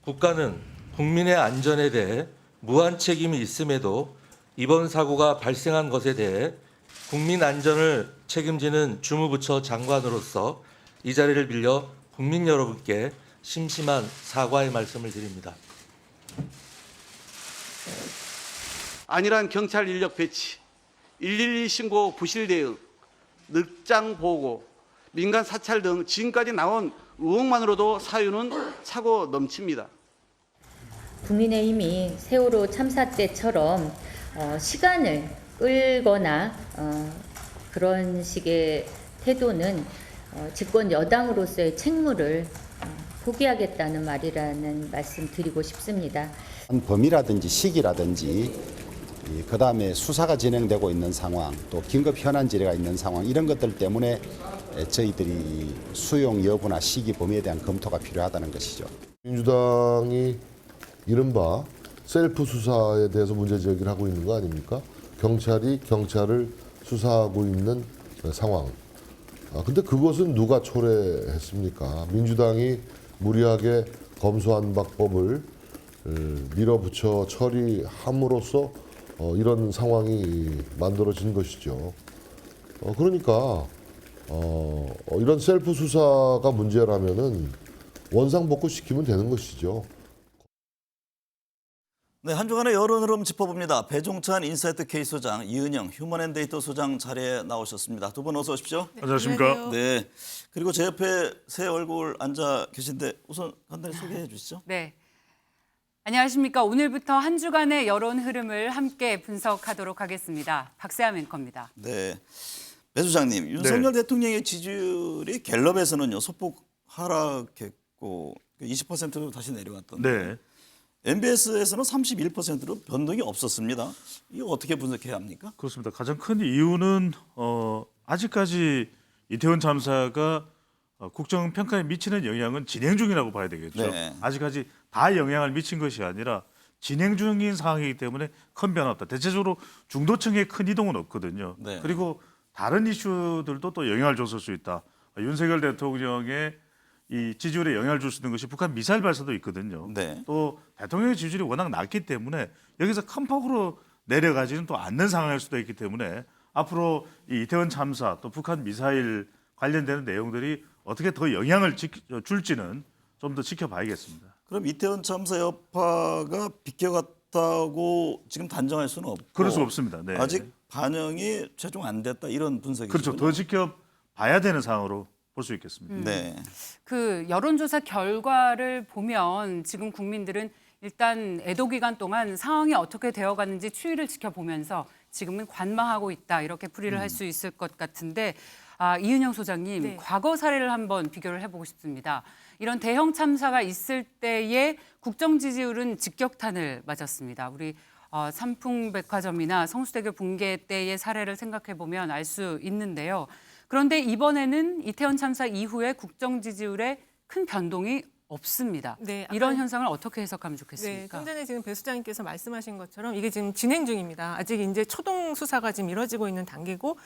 국가는 국민의 안전에 대해 무한 책임이 있음에도 이번 사고가 발생한 것에 대해 국민 안전을 책임지는 주무부처 장관으로서 이 자리를 빌려 국민 여러분께 심심한 사과의 말씀을 드립니다. 안일한 경찰 인력 배치, 112 신고 부실 대응, 늑장 보고, 민간 사찰 등 지금까지 나온 의혹만으로도 사유는 차고 넘칩니다. 국민의힘이 세월호 참사 때처럼 시간을 끌거나 그런 식의 태도는 집권 여당으로서의 책무를 포기하겠다는 말이라는 말씀 드리고 싶습니다. 범위라든지 시기라든지 그다음에 수사가 진행되고 있는 상황, 또 긴급 현안 질의가 있는 상황, 이런 것들 때문에 저희들이 수용 여부나 시기 범위에 대한 검토가 필요하다는 것이죠. 민주당이 이른바 셀프 수사에 대해서 문제 제기를 하고 있는 거 아닙니까? 경찰이 경찰을 수사하고 있는 상황. 근데 그것은 누가 초래했습니까? 민주당이 무리하게 검수안박법을 밀어붙여 처리함으로써 이런 상황이 만들어진 것이죠. 그러니까 이런 셀프 수사가 문제라면은 원상복구 시키면 되는 것이죠. 네, 한 주간의 여론 흐름 짚어봅니다. 배종찬 인사이트 K 소장, 이은영 휴먼앤데이터 소장 자리에 나오셨습니다. 두 분 어서 오십시오. 안녕하십니까? 네, 그리고 제 옆에 새 얼굴 앉아 계신데 우선 간단히 소개해 주시죠. 네. 안녕하십니까? 오늘부터 한 주간의 여론 흐름을 함께 분석하도록 하겠습니다. 박세아 앵커입니다. 네, 배 소장님, 윤석열 대통령의 지지율이 갤럽에서는요 소폭 하락했고 20%로 다시 내려왔던데. 네. MBS에서는 31%로 변동이 없었습니다. 이거 어떻게 분석해야 합니까? 그렇습니다. 가장 큰 이유는 아직까지 이태원 참사가 국정 평가에 미치는 영향은 진행 중이라고 봐야 되겠죠. 네. 아직까지 다 영향을 미친 것이 아니라 진행 중인 상황이기 때문에 큰 변화 없다. 대체적으로 중도층에 큰 이동은 없거든요. 네. 그리고 다른 이슈들도 또 영향을 줬을 수 있다. 윤석열 대통령의 이 지지율에 영향을 줄 수 있는 것이 북한 미사일 발사도 있거든요. 네. 또 대통령의 지지율이 워낙 낮기 때문에 여기서 큰 폭으로 내려가지는 또 않는 상황일 수도 있기 때문에 앞으로 이 이태원 참사 또 북한 미사일 관련되는 내용들이 어떻게 더 영향을 줄지는 좀 더 지켜봐야겠습니다. 그럼 이태원 참사 여파가 비껴갔다고 지금 단정할 수는 없고 그럴 수 없습니다. 네. 아직 반영이 최종 안 됐다 이런 분석이죠. 그렇죠. 더 지켜봐야 되는 상황으로 볼 수 있겠습니다. 네. 그 여론조사 결과를 보면 지금 국민들은 일단 애도 기간 동안 상황이 어떻게 되어갔는지 추이를 지켜보면서 지금은 관망하고 있다 이렇게 풀이를 할 수 있을 것 같은데 이은영 소장님 네. 과거 사례를 한번 비교를 해보고 싶습니다. 이런 대형 참사가 있을 때의 국정 지지율은 직격탄을 맞았습니다. 우리 삼풍백화점이나 성수대교 붕괴 때의 사례를 생각해 보면 알 수 있는데요. 그런데 이번에는 이태원 참사 이후에 국정 지지율에 큰 변동이 없습니다. 네, 이런 현상을 어떻게 해석하면 좋겠습니까? 네, 좀 전에 지금 배 수장님께서 말씀하신 것처럼 이게 지금 진행 중입니다. 아직 이제 초동 수사가 지금 이루어지고 있는 단계고,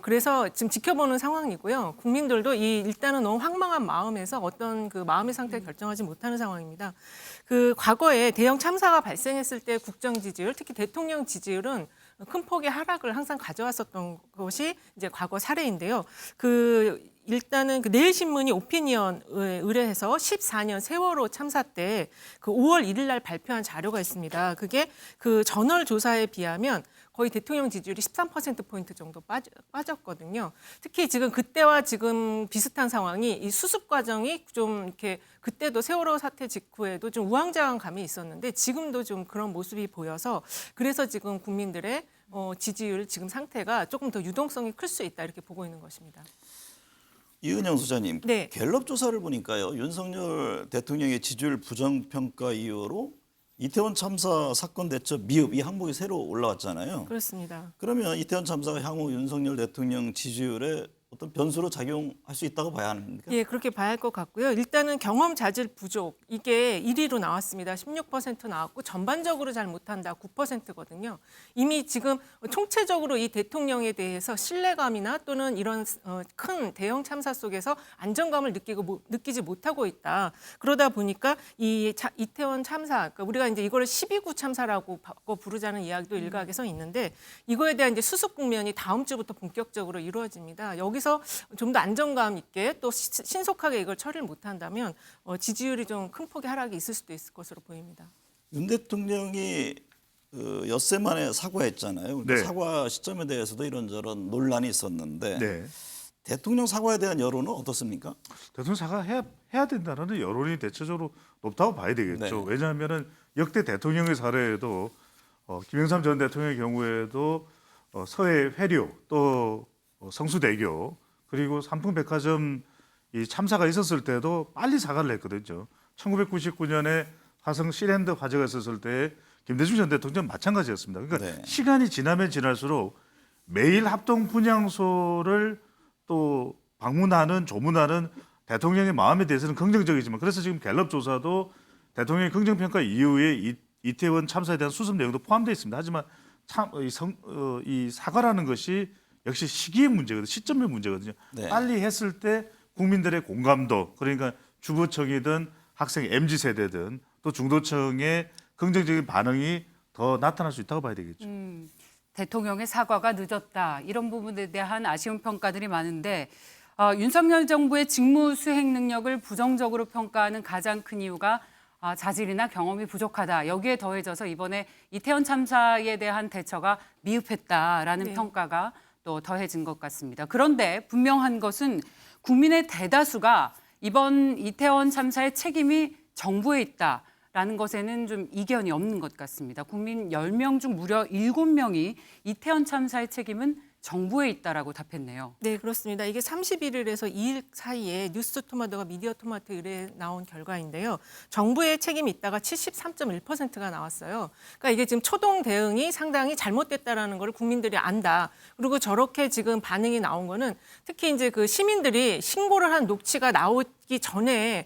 그래서 지금 지켜보는 상황이고요. 국민들도 일단은 너무 황망한 마음에서 어떤 그 마음의 상태를 결정하지 못하는 상황입니다. 그 과거에 대형 참사가 발생했을 때 국정 지지율, 특히 대통령 지지율은 큰 폭의 하락을 항상 가져왔었던 것이 이제 과거 사례인데요. 일단은 그 내일신문이 오피니언에 의뢰해서 14년 세월호 참사 때 그 5월 1일 날 발표한 자료가 있습니다. 그게 그 전월 조사에 비하면 거의 대통령 지지율이 13%포인트 정도 빠졌거든요. 특히 지금 그때와 지금 비슷한 상황이 이 수습 과정이 좀 이렇게 그때도 세월호 사태 직후에도 좀 우왕좌왕 감이 있었는데 지금도 좀 그런 모습이 보여서 그래서 지금 국민들의 지지율 지금 상태가 조금 더 유동성이 클 수 있다 이렇게 보고 있는 것입니다. 이은영 소장님, 네. 갤럽 조사를 보니까요. 윤석열 대통령의 지지율 부정평가 이후로 이태원 참사 사건 대처 미흡 이 항목이 새로 올라왔잖아요. 그렇습니다. 그러면 이태원 참사가 향후 윤석열 대통령 지지율에 어떤 변수로 작용할 수 있다고 봐야 합니까? 예, 그렇게 봐야 할 것 같고요. 일단은 경험 자질 부족 이게 1위로 나왔습니다. 16% 나왔고 전반적으로 잘 못한다 9%거든요. 이미 지금 총체적으로 이 대통령에 대해서 신뢰감이나 또는 이런 큰 대형 참사 속에서 안정감을 느끼지 못하고 있다. 그러다 보니까 이태원 참사, 그러니까 우리가 이제 이거를 12구 참사라고 바꿔 부르자는 이야기도 일각에서 있는데 이거에 대한 이제 수습 국면이 다음 주부터 본격적으로 이루어집니다. 여기서 좀 더 안정감 있게 또 신속하게 이걸 처리를 못한다면 지지율이 좀 큰 폭의 하락이 있을 수도 있을 것으로 보입니다. 윤 대통령이 엿새 만에 사과했잖아요. 그러니까 네. 사과 시점에 대해서도 이런저런 논란이 있었는데 네. 대통령 사과에 대한 여론은 어떻습니까? 대통령 사과해야 된다는 여론이 대체적으로 높다고 봐야 되겠죠. 네. 왜냐하면은 역대 대통령의 사례에도 김영삼 전 대통령의 경우에도 서해 회류 또 성수대교 그리고 삼풍백화점 이 참사가 있었을 때도 빨리 사과를 했거든요. 1999년에 화성 시랜드 화재가 있었을 때 김대중 전 대통령 마찬가지였습니다. 그러니까 네. 시간이 지나면 지날수록 매일 합동 분향소를 또 방문하는 조문하는 대통령의 마음에 대해서는 긍정적이지만 그래서 지금 갤럽 조사도 대통령의 긍정평가 이후에 이태원 참사에 대한 수습 내용도 포함되어 있습니다. 하지만 이 사과라는 것이 역시 시기의 문제거든요. 시점의 문제거든요. 네. 빨리 했을 때 국민들의 공감도 그러니까 주부청이든 학생 MZ세대든 또 중도층의 긍정적인 반응이 더 나타날 수 있다고 봐야 되겠죠. 대통령의 사과가 늦었다. 이런 부분에 대한 아쉬운 평가들이 많은데 윤석열 정부의 직무 수행 능력을 부정적으로 평가하는 가장 큰 이유가 자질이나 경험이 부족하다. 여기에 더해져서 이번에 이태원 참사에 대한 대처가 미흡했다라는 네. 평가가 또 더해진 것 같습니다. 그런데 분명한 것은 국민의 대다수가 이번 이태원 참사의 책임이 정부에 있다라는 것에는 좀 이견이 없는 것 같습니다. 국민 10명 중 무려 7명이 이태원 참사의 책임은 정부에 있다라고 답했네요. 네, 그렇습니다. 이게 31일에서 2일 사이에 뉴스토마토가 미디어토마토 의뢰에 나온 결과인데요. 정부의 책임이 있다가 73.1%가 나왔어요. 그러니까 이게 지금 초동 대응이 상당히 잘못됐다라는 걸 국민들이 안다. 그리고 저렇게 지금 반응이 나온 거는 특히 이제 그 시민들이 신고를 한 녹취가 나오기 전에는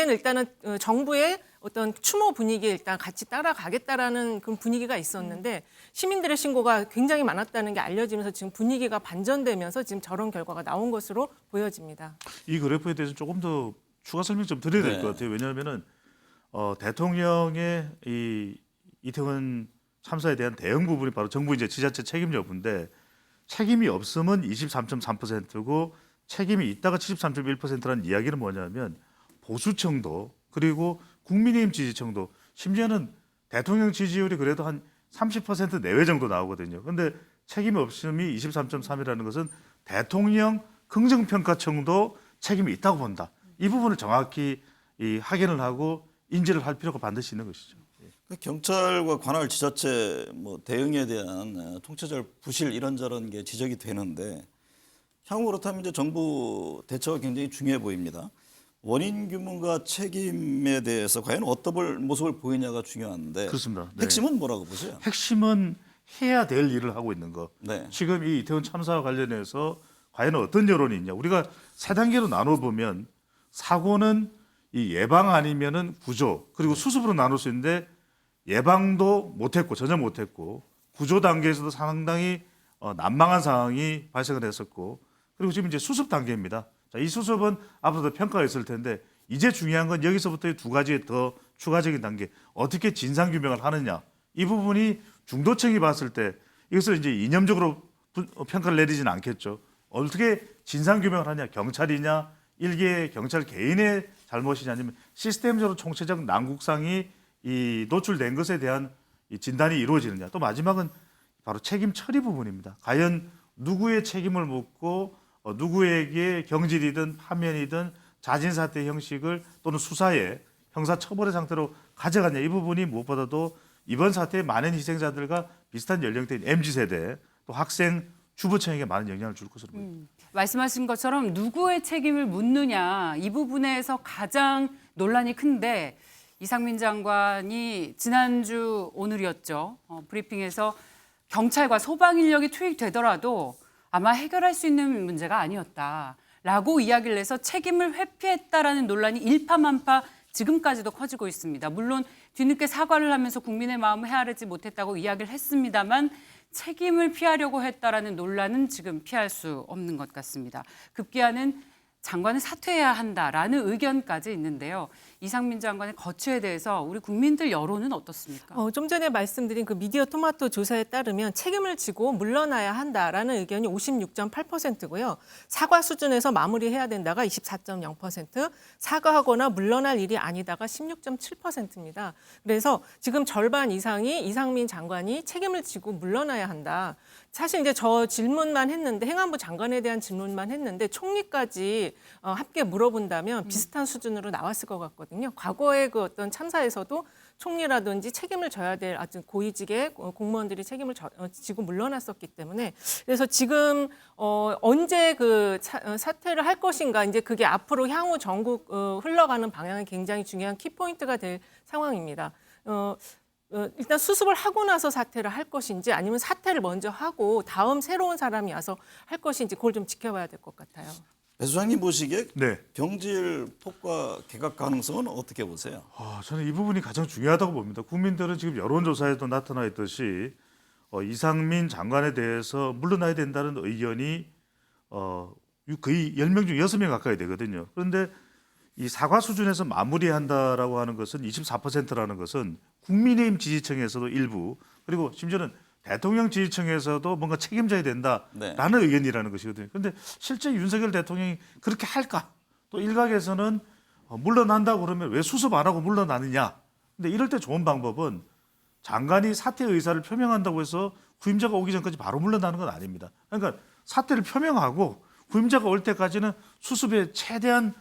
일단은 정부의 어떤 추모 분위기에 일단 같이 따라가겠다라는 그런 분위기가 있었는데 시민들의 신고가 굉장히 많았다는 게 알려지면서 지금 분위기가 반전되면서 지금 저런 결과가 나온 것으로 보여집니다. 이 그래프에 대해서 조금 더 추가 설명 좀 드려야 될 것 네. 같아요. 왜냐하면은 대통령의 이 이태원 참사에 대한 대응 부분이 바로 정부 이제 지자체 책임 여부인데 책임이 없으면 23.3%고 책임이 있다가 73.1%라는 이야기는 뭐냐면 보수층도 그리고 국민의힘 지지층도 심지어는 대통령 지지율이 그래도 한 30% 내외 정도 나오거든요. 그런데 책임이 없음이 23.3이라는 것은 대통령 긍정평가층도 책임이 있다고 본다. 이 부분을 정확히 확인을 하고 인지를 할 필요가 반드시 있는 것이죠. 경찰과 관할 지자체 대응에 대한 통치적 부실 이런저런 게 지적이 되는데 향후 그렇다면 이제 정부 대처가 굉장히 중요해 보입니다. 원인 규명과 책임에 대해서 과연 어떤 모습을 보이냐가 중요한데 그렇습니다. 네. 핵심은 뭐라고 보세요? 핵심은 해야 될 일을 하고 있는 거. 네. 지금 이 이태원 참사와 관련해서 과연 어떤 여론이 있냐. 우리가 세 단계로 나눠보면 사고는 이 예방 아니면은 구조 그리고 수습으로 나눌 수 있는데 예방도 못했고 전혀 못했고 구조 단계에서도 상당히 난망한 상황이 발생을 했었고 그리고 지금 이제 수습 단계입니다. 자, 이 수습은 앞으로도 평가가 있을 텐데 이제 중요한 건 여기서부터 두 가지의 더 추가적인 단계 어떻게 진상 규명을 하느냐 이 부분이 중도층이 봤을 때 이것을 이제 이념적으로 평가를 내리지는 않겠죠. 어떻게 진상 규명을 하냐 경찰이냐 일개 경찰 개인의 잘못이냐 아니면 시스템적으로 총체적 난국상이 이 노출된 것에 대한 이 진단이 이루어지느냐 또 마지막은 바로 책임 처리 부분입니다. 과연 누구의 책임을 묻고 누구에게 경질이든 파면이든 자진사퇴 형식을 또는 수사에 형사처벌의 상태로 가져갔냐 이 부분이 무엇보다도 이번 사태의 많은 희생자들과 비슷한 연령대인 MZ세대 또 학생 주부층에게 많은 영향을 줄 것으로 보입니다. 말씀하신 것처럼 누구의 책임을 묻느냐 이 부분에서 가장 논란이 큰데 이상민 장관이 지난주 오늘이었죠. 브리핑에서 경찰과 소방 인력이 투입되더라도 아마 해결할 수 있는 문제가 아니었다라고 이야기를 해서 책임을 회피했다라는 논란이 일파만파 지금까지도 커지고 있습니다. 물론 뒤늦게 사과를 하면서 국민의 마음을 헤아리지 못했다고 이야기를 했습니다만 책임을 피하려고 했다라는 논란은 지금 피할 수 없는 것 같습니다. 급기야는 장관을 사퇴해야 한다라는 의견까지 있는데요. 이상민 장관의 거취에 대해서 우리 국민들 여론은 어떻습니까? 좀 전에 말씀드린 그 미디어 토마토 조사에 따르면 책임을 지고 물러나야 한다라는 의견이 56.8%고요. 사과 수준에서 마무리해야 된다가 24.0%, 사과하거나 물러날 일이 아니다가 16.7%입니다. 그래서 지금 절반 이상이 이상민 장관이 책임을 지고 물러나야 한다. 사실 이제 저 질문만 했는데 행안부 장관에 대한 질문만 했는데 총리까지 함께 물어본다면 비슷한 수준으로 나왔을 것 같거든요. 과거의 그 어떤 참사에서도 총리라든지 책임을 져야 될 아주 고위직의 공무원들이 책임을 지고 물러났었기 때문에 그래서 지금 언제 그 사퇴를 할 것인가 이제 그게 앞으로 향후 전국 흘러가는 방향이 굉장히 중요한 키포인트가 될 상황입니다. 일단 수습을 하고 나서 사퇴를 할 것인지 아니면 사퇴를 먼저 하고 다음 새로운 사람이 와서 할 것인지 그걸 좀 지켜봐야 될 것 같아요. 배 소장님 보시기에 네. 경질 폭과 개각 가능성은 어떻게 보세요? 저는 이 부분이 가장 중요하다고 봅니다. 국민들은 지금 여론조사에도 나타나 있듯이 이상민 장관에 대해서 물러나야 된다는 의견이 거의 10명 중 6명 가까이 되거든요. 그런데 이 사과 수준에서 마무리한다라고 하는 것은 24%라는 것은 국민의힘 지지층에서도 일부 그리고 심지어는 대통령 지지층에서도 뭔가 책임져야 된다라는 의견이라는 것이거든요. 그런데 실제 윤석열 대통령이 그렇게 할까? 또 일각에서는 물러난다고 그러면 왜 수습 안 하고 물러나느냐? 근데 이럴 때 좋은 방법은 장관이 사퇴 의사를 표명한다고 해서 후임자가 오기 전까지 바로 물러나는 건 아닙니다. 그러니까 사퇴를 표명하고 후임자가 올 때까지는 수습에 최대한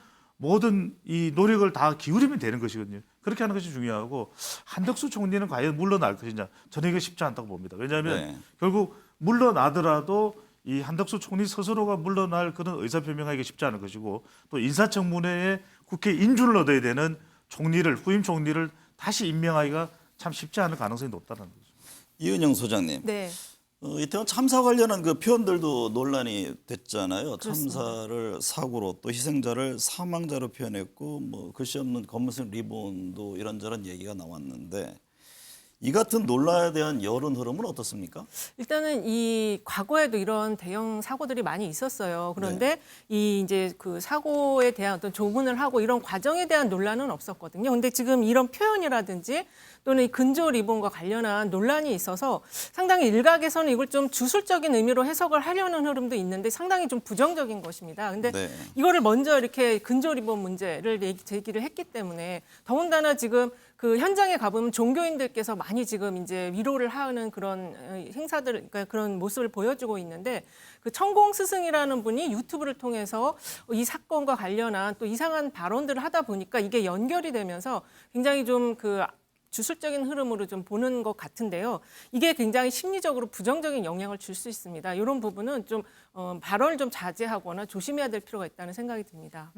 모든 이 노력을 다 기울이면 되는 것이거든요. 그렇게 하는 것이 중요하고 한덕수 총리는 과연 물러날 것이냐 저는 이게 쉽지 않다고 봅니다. 왜냐하면 결국 물러나더라도 이 한덕수 총리 스스로가 물러날 그런 의사표명하기가 쉽지 않을 것이고 또 인사청문회에 국회 인준을 얻어야 되는 총리를 후임 총리를 다시 임명하기가 참 쉽지 않을 가능성이 높다는 거죠. 이은영 소장님. 네. 이태원 참사 관련한 그 표현들도 논란이 됐잖아요. 그렇습니다. 참사를 사고로 또 희생자를 사망자로 표현했고 뭐 글씨 없는 검은색 리본도 이런저런 얘기가 나왔는데 이 같은 논란에 대한 여론 흐름은 어떻습니까? 일단은 이 과거에도 이런 대형 사고들이 많이 있었어요. 그런데 이 이제 그 사고에 대한 어떤 조문을 하고 이런 과정에 대한 논란은 없었거든요. 근데 지금 이런 표현이라든지 또는 이 근조 리본과 관련한 논란이 있어서 상당히 일각에서는 이걸 좀 주술적인 의미로 해석을 하려는 흐름도 있는데 상당히 좀 부정적인 것입니다. 근데 이거를 먼저 이렇게 근조 리본 문제를 제기를 했기 때문에 더군다나 지금 그 현장에 가보면 종교인들께서 많이 지금 이제 위로를 하는 그런 행사들, 그러니까 그런 모습을 보여주고 있는데 그 천공 스승이라는 분이 유튜브를 통해서 이 사건과 관련한 또 이상한 발언들을 하다 보니까 이게 연결이 되면서 굉장히 좀 그 주술적인 흐름으로 좀 보는 것 같은데요. 이게 굉장히 심리적으로 부정적인 영향을 줄 수 있습니다. 이런 부분은 좀 발언을 좀 자제하거나 조심해야 될 필요가 있다는 생각이 듭니다.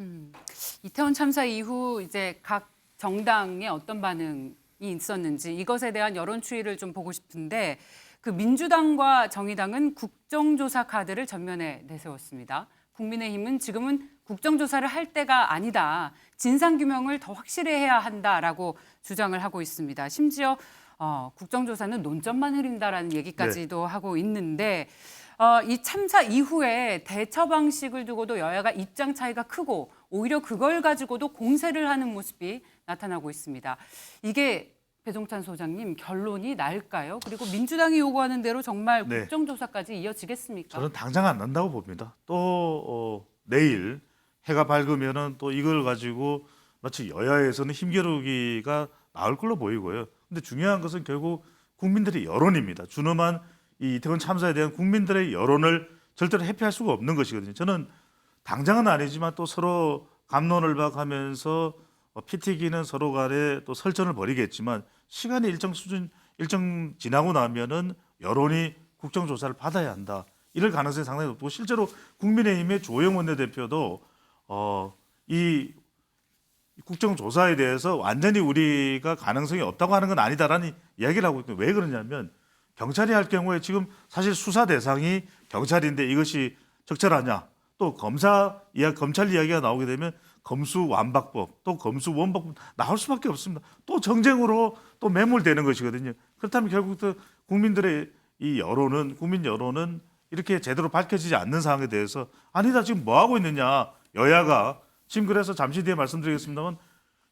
이태원 참사 이후 이제 각 정당의 어떤 반응이 있었는지 이것에 대한 여론 추이를 좀 보고 싶은데 그 민주당과 정의당은 국정조사 카드를 전면에 내세웠습니다. 국민의힘은 지금은 국정조사를 할 때가 아니다. 진상규명을 더 확실히 해야 한다라고 주장을 하고 있습니다. 심지어 국정조사는 논점만 흐린다라는 얘기까지도 하고 있는데 이 참사 이후에 대처 방식을 두고도 여야가 입장 차이가 크고 오히려 그걸 가지고도 공세를 하는 모습이 나타나고 있습니다. 이게 배종찬 소장님 결론이 날까요? 그리고 민주당이 요구하는 대로 정말 국정조사까지 이어지겠습니까? 저는 당장 안 난다고 봅니다. 또 내일 해가 밝으면은 또 이걸 가지고 마치 여야에서는 힘겨루기가 나올 걸로 보이고요. 근데 중요한 것은 결국 국민들의 여론입니다. 준엄한 이 이태원 참사에 대한 국민들의 여론을 절대로 회피할 수가 없는 것이거든요. 저는 당장은 아니지만 또 서로 갑론을박하면서 피 튀기는 서로 간에 또 설전을 벌이겠지만 시간이 일정 지나고 나면은 여론이 국정조사를 받아야 한다. 이럴 가능성이 상당히 높고 실제로 국민의힘의 조영 원내대표도 이 국정조사에 대해서 완전히 우리가 가능성이 없다고 하는 건 아니다라는 이야기를 하고 있거든요. 왜 그러냐면 경찰이 할 경우에 지금 사실 수사 대상이 경찰인데 이것이 적절하냐? 또 검찰 이야기가 나오게 되면 검수완박법, 또 검수원박법 나올 수밖에 없습니다. 또 정쟁으로 또 매몰되는 것이거든요. 그렇다면 결국 또 국민들의 국민 여론은 이렇게 제대로 밝혀지지 않는 상황에 대해서 아니다 지금 뭐 하고 있느냐? 여야가 지금 그래서 잠시 뒤에 말씀드리겠습니다만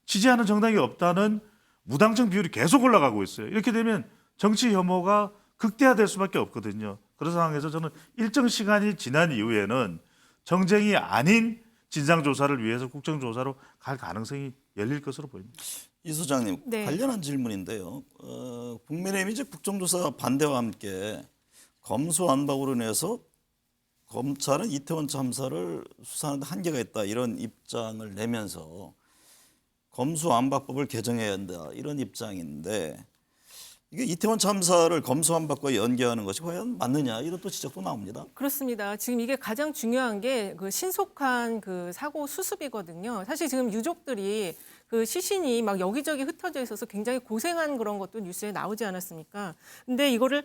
지지하는 정당이 없다는 무당청 비율이 계속 올라가고 있어요. 이렇게 되면 정치 혐오가 극대화될 수밖에 없거든요. 그런 상황에서 저는 일정 시간이 지난 이후에는 정쟁이 아닌 진상조사를 위해서 국정조사로 갈 가능성이 열릴 것으로 보입니다. 이 소장님 네. 관련한 질문인데요. 국민의힘이 이제 국정조사 반대와 함께 검수완박으로 인해서 검찰은 이태원 참사를 수사하는 데 한계가 있다 이런 입장을 내면서 검수완박법을 개정해야 한다 이런 입장인데 이게 이태원 참사를 검수완박과 연계하는 것이 과연 맞느냐 이런 또 지적도 나옵니다. 그렇습니다. 지금 이게 가장 중요한 게 그 신속한 그 사고 수습이거든요. 사실 지금 유족들이 그 시신이 막 여기저기 흩어져 있어서 굉장히 고생한 그런 것도 뉴스에 나오지 않았습니까? 근데 이거를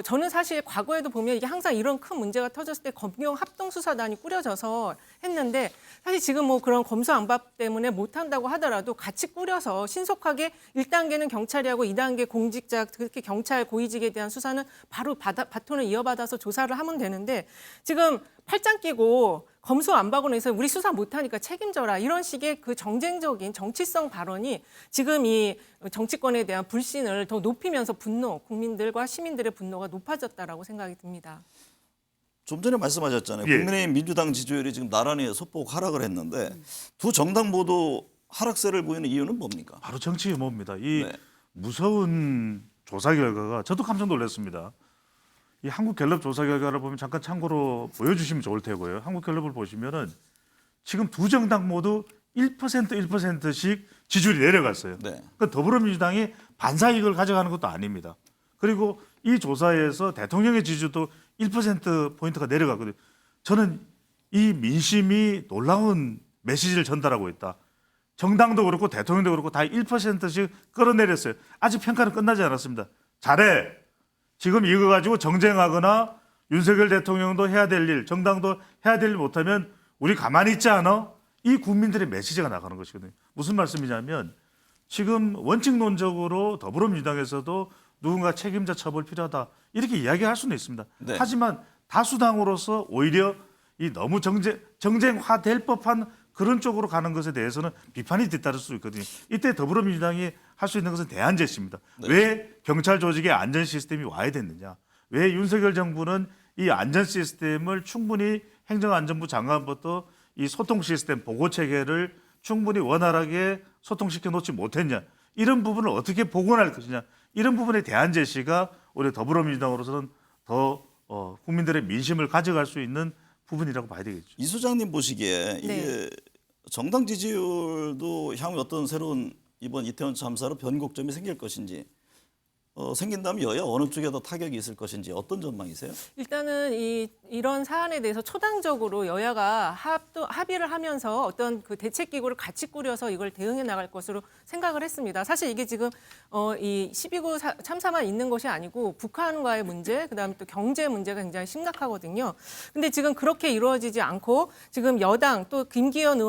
저는 사실 과거에도 보면 이게 항상 이런 큰 문제가 터졌을 때 검경 합동수사단이 꾸려져서 했는데 사실 지금 뭐 그런 검수완박 때문에 못한다고 하더라도 같이 꾸려서 신속하게 1단계는 경찰이하고 2단계 공직자 특히 경찰 고위직에 대한 수사는 바로 바톤을 이어받아서 조사를 하면 되는데 지금 팔짱 끼고 검수완박으로 해서 우리 수사 못하니까 책임져라 이런 식의 그 정쟁적인 정치성 발언이 지금 이 정치권에 대한 불신을 더 높이면서 국민들과 시민들의 분노가 높아졌다라고 생각이 듭니다. 좀 전에 말씀하셨잖아요. 예. 국민의힘 민주당 지지율이 지금 나란히 소폭 하락을 했는데 두 정당 모두 하락세를 보이는 이유는 뭡니까? 바로 정치 혐오입니다. 이 네. 무서운 조사 결과가 저도 깜짝 놀랐습니다. 이 한국갤럽 조사 결과를 보면 잠깐 참고로 보여주시면 좋을 테고요. 한국갤럽을 보시면은 지금 두 정당 모두 1%씩 지지율이 내려갔어요. 네. 그러니까 더불어민주당이 반사이익을 가져가는 것도 아닙니다. 그리고 이 조사에서 대통령의 지지도 1%포인트가 내려갔거든요. 저는 이 민심이 놀라운 메시지를 전달하고 있다. 정당도 그렇고 대통령도 그렇고 다 1%씩 끌어내렸어요. 아직 평가는 끝나지 않았습니다. 잘해. 지금 이거 가지고 정쟁하거나 윤석열 대통령도 해야 될 일, 정당도 해야 될 일 못하면 우리 가만히 있지 않아? 이 국민들의 메시지가 나가는 것이거든요. 무슨 말씀이냐면 지금 원칙론적으로 더불어민주당에서도 누군가 책임자 처벌 필요하다 이렇게 이야기할 수는 있습니다. 네. 하지만 다수당으로서 오히려 이 너무 정쟁화될 법한 그런 쪽으로 가는 것에 대해서는 비판이 뒤따를 수 있거든요. 이때 더불어민주당이 할 수 있는 것은 대안 제시입니다. 네. 왜 경찰 조직의 안전 시스템이 와야 됐느냐? 왜 윤석열 정부는 이 안전 시스템을 충분히 행정안전부 장관부터 이 소통 시스템 보고 체계를 충분히 원활하게 소통시켜 놓지 못했냐? 이런 부분을 어떻게 복원할 것이냐? 이런 부분에 대한 제시가 우리 더불어민주당으로서는 더 국민들의 민심을 가져갈 수 있는 부분이라고 봐야 되겠죠. 이 소장님 보시기에 이게 정당 지지율도 향후 어떤 새로운 이번 이태원 참사로 변곡점이 생길 것인지 생긴다면 여야 어느 쪽에 더 타격이 있을 것인지 어떤 전망이세요? 일단은 이런 사안에 대해서 초당적으로 여야가 합의를 하면서 어떤 그 대책 기구를 같이 꾸려서 이걸 대응해 나갈 것으로 생각을 했습니다. 사실 이게 지금 이 12구 참사만 있는 것이 아니고 북한과의 문제, 그다음에 또 경제 문제가 굉장히 심각하거든요. 근데 지금 그렇게 이루어지지 않고 지금 여당 또 김기현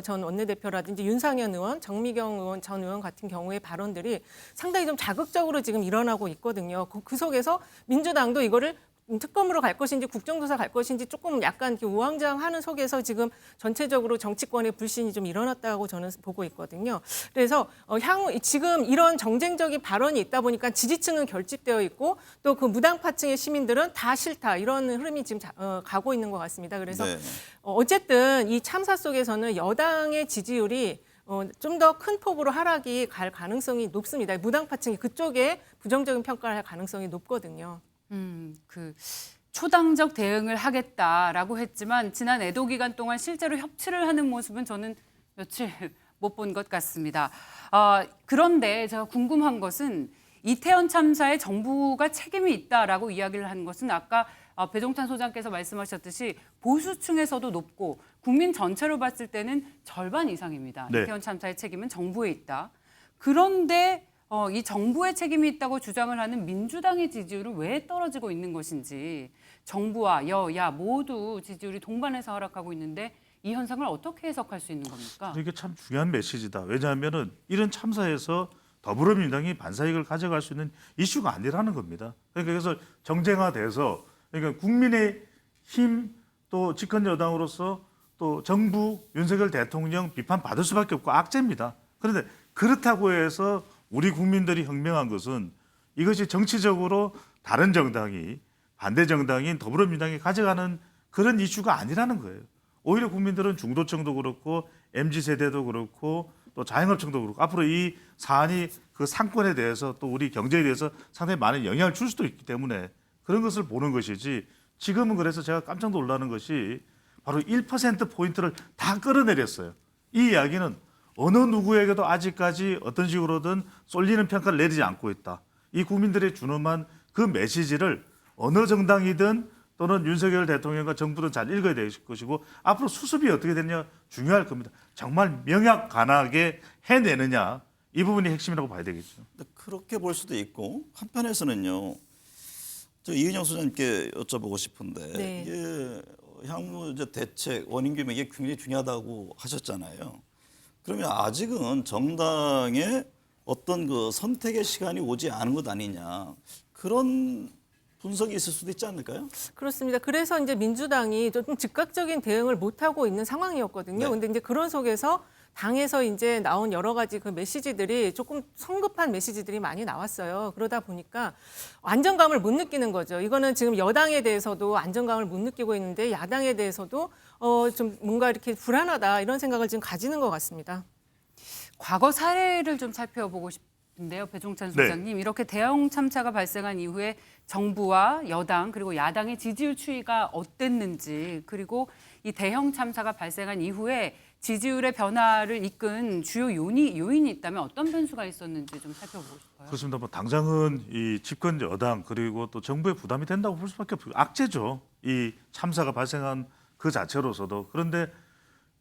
전 원내대표라든지 윤상현 의원, 정미경 전 의원 같은 경우의 발언들이 상당히 좀 자극적으로 지금 일어나고 있거든요. 그 속에서 민주당도 이거를 특검으로 갈 것인지 국정조사 갈 것인지 조금 약간 이렇게 우왕좌왕하는 속에서 지금 전체적으로 정치권의 불신이 좀 일어났다고 저는 보고 있거든요. 그래서 향후 지금 이런 정쟁적인 발언이 있다 보니까 지지층은 결집되어 있고 또 그 무당파층의 시민들은 다 싫다 이런 흐름이 지금 가고 있는 것 같습니다. 그래서 네. 어쨌든 이 참사 속에서는 여당의 지지율이 좀 더 큰 폭으로 하락이 갈 가능성이 높습니다. 무당파층이 그쪽에 부정적인 평가를 할 가능성이 높거든요. 그 초당적 대응을 하겠다라고 했지만 지난 애도 기간 동안 실제로 협치를 하는 모습은 저는 며칠 못 본 것 같습니다. 그런데 제가 궁금한 것은 이태원 참사에 정부가 책임이 있다라고 이야기를 하는 것은 아까 배종찬 소장께서 말씀하셨듯이 보수층에서도 높고 국민 전체로 봤을 때는 절반 이상입니다. 네. 이태원 참사의 책임은 정부에 있다. 그런데 이 정부의 책임이 있다고 주장을 하는 민주당의 지지율은 왜 떨어지고 있는 것인지 정부와 여야 모두 지지율이 동반해서 하락하고 있는데 이 현상을 어떻게 해석할 수 있는 겁니까? 이게 참 중요한 메시지다. 왜냐하면은 이런 참사에서 더불어민주당이 반사이익을 가져갈 수 있는 이슈가 아니라는 겁니다. 그러니까 그래서 정쟁화돼서 그러니까 국민의힘 또 집권 여당으로서 또 정부 윤석열 대통령 비판받을 수밖에 없고 악재입니다. 그런데 그렇다고 해서 우리 국민들이 현명한 것은 이것이 정치적으로 다른 정당이 반대 정당인 더불어민주당이 가져가는 그런 이슈가 아니라는 거예요. 오히려 국민들은 중도층도 그렇고 MZ세대도 그렇고 또 자영업층도 그렇고 앞으로 이 사안이 그 상권에 대해서 또 우리 경제에 대해서 상당히 많은 영향을 줄 수도 있기 때문에 그런 것을 보는 것이지 지금은 그래서 제가 깜짝 놀라는 것이 바로 1%포인트를 다 끌어내렸어요. 이 이야기는 어느 누구에게도 아직까지 어떤 식으로든 쏠리는 평가를 내리지 않고 있다. 이 국민들의 준엄한 그 메시지를 어느 정당이든 또는 윤석열 대통령과 정부든 잘 읽어야 될 것이고 앞으로 수습이 어떻게 되느냐 중요할 겁니다. 정말 명약관하게 해내느냐 이 부분이 핵심이라고 봐야 되겠죠. 그렇게 볼 수도 있고 한편에서는요. 저 이은영 소장님께 여쭤보고 싶은데 네. 이게 향후 이제 대책 원인 규명 이게 굉장히 중요하다고 하셨잖아요. 그러면 아직은 정당의 어떤 그 선택의 시간이 오지 않은 것 아니냐 그런 분석이 있을 수도 있지 않을까요? 그렇습니다. 그래서 이제 민주당이 좀 즉각적인 대응을 못 하고 있는 상황이었거든요. 네. 근데 이제 그런 속에서 당에서 이제 나온 여러 가지 그 메시지들이 조금 성급한 메시지들이 많이 나왔어요. 그러다 보니까 안정감을 못 느끼는 거죠. 이거는 지금 여당에 대해서도 안정감을 못 느끼고 있는데 야당에 대해서도 좀 뭔가 이렇게 불안하다 이런 생각을 지금 가지는 것 같습니다. 과거 사례를 좀 살펴보고 싶은데요. 배종찬 소장님. 이렇게 대형 참사가 발생한 이후에 정부와 여당 그리고 야당의 지지율 추이가 어땠는지 그리고 이 대형 참사가 발생한 이후에 지지율의 변화를 이끈 주요 요인이 있다면 어떤 변수가 있었는지 좀 살펴보고 싶어요. 그렇습니다. 뭐 당장은 이 집권 여당 그리고 또 정부에 부담이 된다고 볼 수밖에 없고 악재죠. 이 참사가 발생한 그 자체로서도. 그런데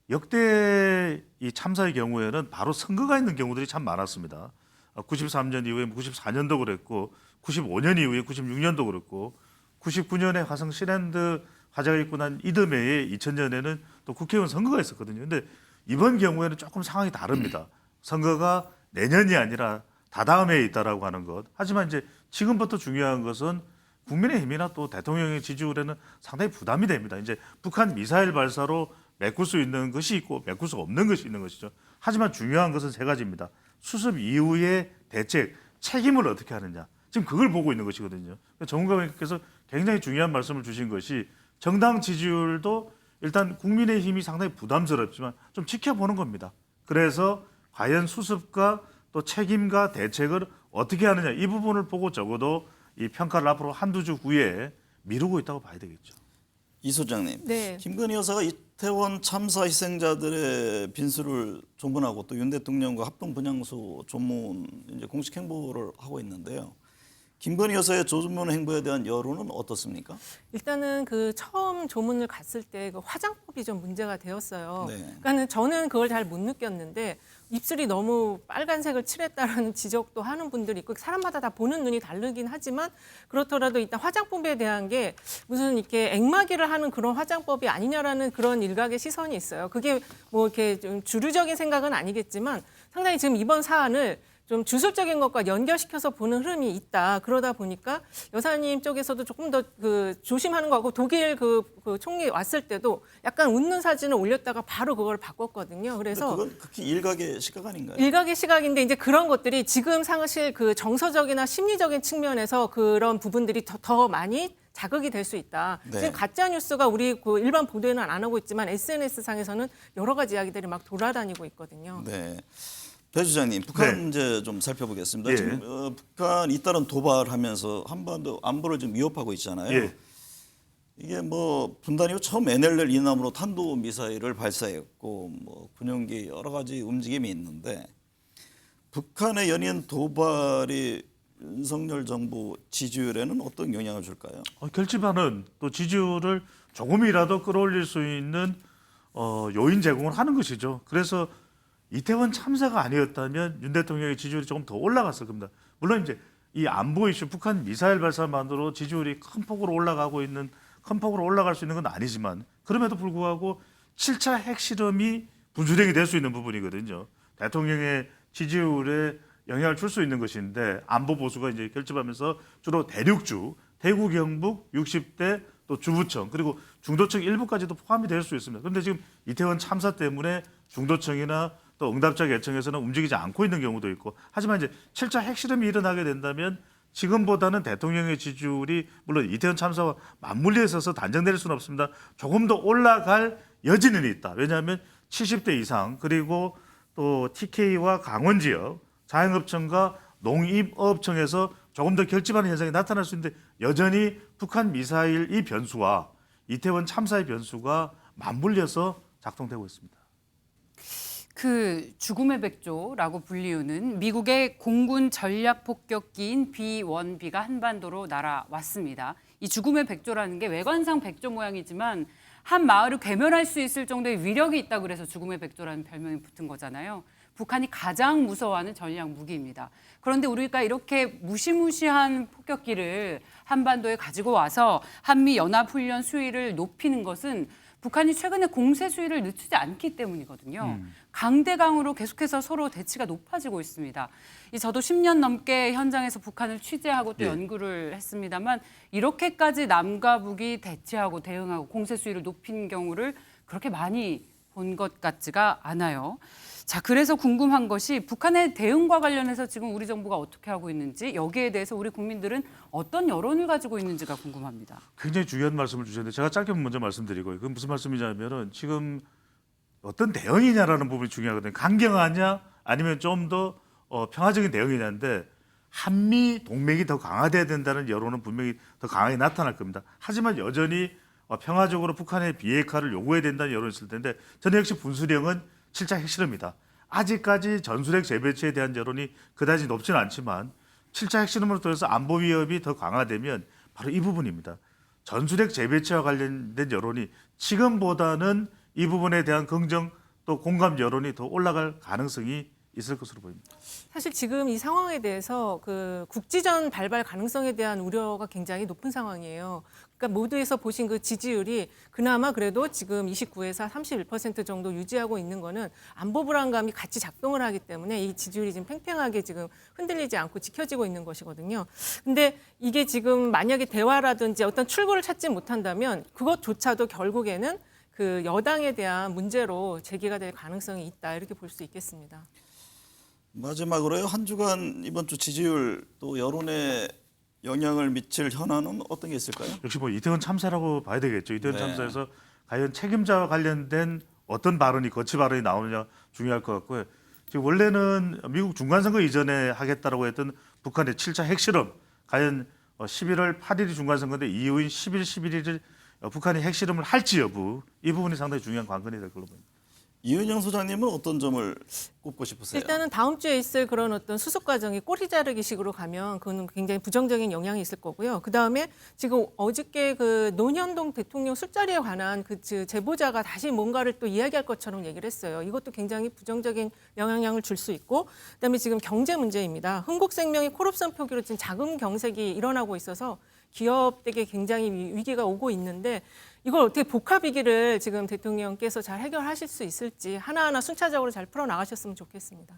역대 이 참사의 경우에는 바로 선거가 있는 경우들이 참 많았습니다. 93년 이후에 94년도 그랬고 95년 이후에 96년도 그랬고 99년에 화성 시랜드 화재가 있고 난 이듬해에 2000년에는 또 국회의원 선거가 있었거든요. 근데 이번 경우에는 조금 상황이 다릅니다. 선거가 내년이 아니라 다다음해에 있다라고 하는 것. 하지만 이제 지금부터 중요한 것은 국민의힘이나 또 대통령의 지지율에는 상당히 부담이 됩니다. 이제 북한 미사일 발사로 메꿀 수 있는 것이 있고 메꿀 수 없는 것이 있는 것이죠. 하지만 중요한 것은 세 가지입니다. 수습 이후의 대책, 책임을 어떻게 하느냐. 지금 그걸 보고 있는 것이거든요. 전문가님께서 굉장히 중요한 말씀을 주신 것이 정당 지지율도 일단 국민의힘이 상당히 부담스럽지만 좀 지켜보는 겁니다. 그래서 과연 수습과 또 책임과 대책을 어떻게 하느냐 이 부분을 보고 적어도 이 평가를 앞으로 한두 주 후에 미루고 있다고 봐야 되겠죠. 이 소장님, 네. 김건희 여사가 이태원 참사 희생자들의 빈수를 조문하고 또 윤 대통령과 합동 분향소 조문 이제 공식 행보를 하고 있는데요. 김건희 여사의 조문 행보에 대한 여론은 어떻습니까? 일단은 그 처음 조문을 갔을 때 그 화장법이 좀 문제가 되었어요. 네. 그러니까는 저는 그걸 잘 못 느꼈는데 입술이 너무 빨간색을 칠했다라는 지적도 하는 분들이 있고 사람마다 다 보는 눈이 다르긴 하지만 그렇더라도 일단 화장법에 대한 게 무슨 이렇게 액마기를 하는 그런 화장법이 아니냐라는 그런 일각의 시선이 있어요. 그게 뭐 이렇게 좀 주류적인 생각은 아니겠지만 상당히 지금 이번 사안을 좀 주술적인 것과 연결시켜서 보는 흐름이 있다. 그러다 보니까 여사님 쪽에서도 조금 더 그 조심하는 거 같고 독일 그 총리 왔을 때도 약간 웃는 사진을 올렸다가 바로 그걸 바꿨거든요. 그래서 그건 극히 일각의 시각 아닌가요? 일각의 시각인데 이제 그런 것들이 지금 사실 그 정서적이나 심리적인 측면에서 그런 부분들이 더 많이 자극이 될 수 있다. 네. 지금 가짜 뉴스가 우리 그 일반 보도에는 안 하고 있지만 SNS 상에서는 여러 가지 이야기들이 막 돌아다니고 있거든요. 네. 배 주장님, 북한 네. 문제 좀 살펴보겠습니다. 예. 지금 북한 잇따른 도발하면서 한반도 안보를 좀 위협하고 있잖아요. 예. 이게 뭐 분단 이후 처음 NLL 이남으로 탄도 미사일을 발사했고 뭐 군용기 여러 가지 움직임이 있는데 북한의 연이은 도발이 윤석열 정부 지지율에는 어떤 영향을 줄까요? 결집하는 또 지지율을 조금이라도 끌어올릴 수 있는 요인 제공을 하는 것이죠. 그래서 이태원 참사가 아니었다면 윤 대통령의 지지율이 조금 더 올라갔을 겁니다. 물론 이제 이 안보 이슈, 북한 미사일 발사만으로 지지율이 큰 폭으로 올라가고 있는 큰 폭으로 올라갈 수 있는 건 아니지만 그럼에도 불구하고 7차 핵실험이 분수령이 될 수 있는 부분이거든요. 대통령의 지지율에 영향을 줄 수 있는 것인데 안보 보수가 이제 결집하면서 주로 대륙주, 대구 경북 60대 또 주부청 그리고 중도청 일부까지도 포함이 될 수 있습니다. 그런데 지금 이태원 참사 때문에 중도청이나 또 응답자 개청에서는 움직이지 않고 있는 경우도 있고 하지만 이제 7차 핵실험이 일어나게 된다면 지금보다는 대통령의 지지율이 물론 이태원 참사와 맞물려 있어서 단정될 수는 없습니다. 조금 더 올라갈 여지는 있다. 왜냐하면 70대 이상 그리고 또 TK와 강원 지역 자영업청과 농임업청에서 조금 더 결집하는 현상이 나타날 수 있는데 여전히 북한 미사일 이 변수와 이태원 참사의 변수가 맞물려서 작동되고 있습니다. 그 죽음의 백조라고 불리우는 미국의 공군 전략 폭격기인 B-1B가 한반도로 날아왔습니다. 이 죽음의 백조라는 게 외관상 백조 모양이지만 한 마을을 괴멸할 수 있을 정도의 위력이 있다고 그래서 죽음의 백조라는 별명이 붙은 거잖아요. 북한이 가장 무서워하는 전략 무기입니다. 그런데 우리가 이렇게 무시무시한 폭격기를 한반도에 가지고 와서 한미 연합훈련 수위를 높이는 것은 북한이 최근에 공세 수위를 늦추지 않기 때문이거든요. 강대강으로 계속해서 서로 대치가 높아지고 있습니다. 저도 10년 넘게 현장에서 북한을 취재하고 또 연구를 했습니다만 이렇게까지 남과 북이 대치하고 대응하고 공세 수위를 높인 경우를 그렇게 많이 본 것 같지가 않아요. 자, 그래서 궁금한 것이 북한의 대응과 관련해서 지금 우리 정부가 어떻게 하고 있는지 여기에 대해서 우리 국민들은 어떤 여론을 가지고 있는지가 궁금합니다. 굉장히 중요한 말씀을 주셨는데 제가 짧게 먼저 말씀드리고요. 그건 무슨 말씀이냐면은 지금 어떤 대응이냐라는 부분이 중요하거든요. 강경하냐 아니면 좀 더 평화적인 대응이냐인데 한미 동맹이 더 강화돼야 된다는 여론은 분명히 더 강하게 나타날 겁니다. 하지만 여전히 평화적으로 북한의 비핵화를 요구해야 된다는 여론이 있을 텐데 저는 역시 분수령은 7차 핵실험이다. 아직까지 전술핵 재배치에 대한 여론이 그다지 높지는 않지만 7차 핵실험으로 통해서 안보 위협이 더 강화되면 바로 이 부분입니다. 전술핵 재배치와 관련된 여론이 지금보다는 이 부분에 대한 긍정 또 공감 여론이 더 올라갈 가능성이 있을 것으로 보입니다. 사실 지금 이 상황에 대해서 그 국지전 발발 가능성에 대한 우려가 굉장히 높은 상황이에요. 그러니까 모두에서 보신 그 지지율이 그나마 그래도 지금 29에서 31% 정도 유지하고 있는 거는 안보 불안감이 같이 작동을 하기 때문에 이 지지율이 지금 팽팽하게 지금 흔들리지 않고 지켜지고 있는 것이거든요. 근데 이게 지금 만약에 대화라든지 어떤 출구를 찾지 못한다면 그것조차도 결국에는 그 여당에 대한 문제로 제기가 될 가능성이 있다 이렇게 볼 수 있겠습니다. 마지막으로요. 한 주간 이번 주 지지율 또 여론에 영향을 미칠 현안은 어떤 게 있을까요? 역시 뭐 이태원 참사라고 봐야 되겠죠. 이태원 네. 참사에서 과연 책임자와 관련된 어떤 발언이 거치 발언이 나오느냐 중요할 것 같고요. 지금 원래는 미국 중간선거 이전에 하겠다라고 했던 북한의 7차 핵실험 과연 11월 8일이 중간선거인데 이후인 10일, 11일을 북한이 핵실험을 할지 여부 이 부분이 상당히 중요한 관건이 될 걸로 보입니다. 이은영 소장님은 어떤 점을 꼽고 싶으세요? 일단은 다음 주에 있을 그런 어떤 수습 과정이 꼬리 자르기식으로 가면 그거는 굉장히 부정적인 영향이 있을 거고요. 그 다음에 지금 어저께 그 노현동 대통령 술자리에 관한 그 제보자가 다시 뭔가를 또 이야기할 것처럼 얘기를 했어요. 이것도 굉장히 부정적인 영향을 줄 수 있고, 그다음에 지금 경제 문제입니다. 흥국생명이 콜옵션 표기로 지금 자금 경색이 일어나고 있어서 기업에게 굉장히 위기가 오고 있는데 이걸 어떻게 복합 위기를 지금 대통령께서 잘 해결하실 수 있을지 하나하나 순차적으로 잘 풀어나가셨으면 좋겠습니다.